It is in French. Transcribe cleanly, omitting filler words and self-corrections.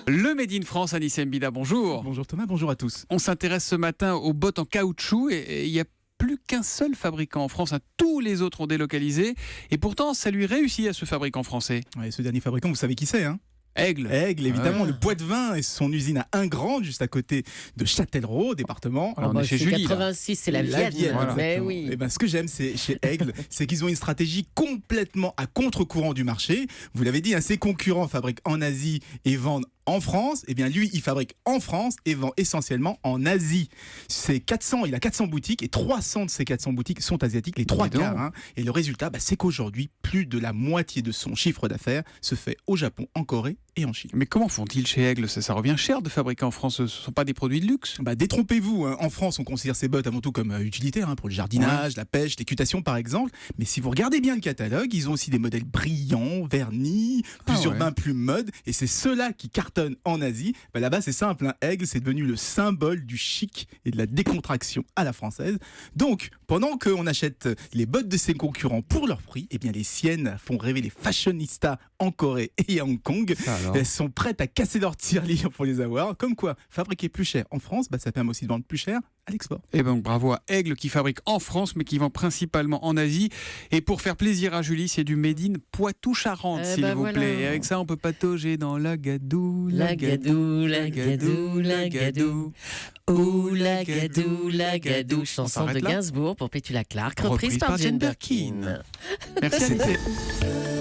Le Made in France, Anis Mbida, bonjour. Bonjour Thomas, bonjour à tous. On s'intéresse ce matin aux bottes en caoutchouc et il n'y a plus qu'un seul fabricant en France. Tous les autres ont délocalisé et pourtant ça lui réussit à ce fabricant français. Ouais, ce dernier fabricant, vous savez qui c'est, hein? Aigle. Aigle, évidemment, Ah. le Poitevin et son usine à Ingrande, juste à côté de Châtellerault, département. Alors, on est chez c'est Julie, là. 86, c'est la Vienne. voilà. Mais exactement. oui. Et ben, ce que j'aime chez Aigle, c'est qu'ils ont une stratégie complètement à contre-courant du marché. Vous l'avez dit, hein, ses concurrents fabriquent en Asie et vendent en France. Et bien lui, il fabrique en France et vend essentiellement en Asie. Il a 400 boutiques et 300 de ces 400 boutiques sont asiatiques, les trois Dis donc. quarts. Hein. Et le résultat, c'est qu'aujourd'hui, plus de la moitié de son chiffre d'affaires se fait au Japon, en Corée et en Chine. Mais comment font-ils chez Aigle? Ça revient cher de fabriquer en France, ce ne sont pas des produits de luxe. Détrompez-vous, hein. En France, on considère ces bottes avant tout comme utilitaires, hein, pour le jardinage, la pêche, l'équitation par exemple. Mais si vous regardez bien le catalogue, ils ont aussi des modèles brillants, vernis, plus Ah ouais. urbains, plus mode. Et c'est ceux-là qui cartonnent en Asie. Là-bas, c'est simple, hein. Aigle, c'est devenu le symbole du chic et de la décontraction à la française. Donc, pendant qu'on achète les bottes de ses concurrents pour leur prix, eh bien les siennes font rêver les fashionistas en Corée et à Hong Kong. Ça alors. Elles sont prêtes à casser leur tirelire pour les avoir. Comme quoi, fabriquer plus cher en France, ça permet aussi de vendre plus cher à l'export. Et donc bravo à Aigle qui fabrique en France mais qui vend principalement en Asie. Et pour faire plaisir à Julie, c'est du Made in Poitou-Charentes, Eh s'il ben vous voilà. plaît. Et avec ça, on peut patauger dans la gadoue, La gadou, la gadou, la gadou. Oh la gadou, la gadou. Chanson de s'arrête là Gainsbourg pour Petula Clark, reprise par Jane Birkin. Merci Anis.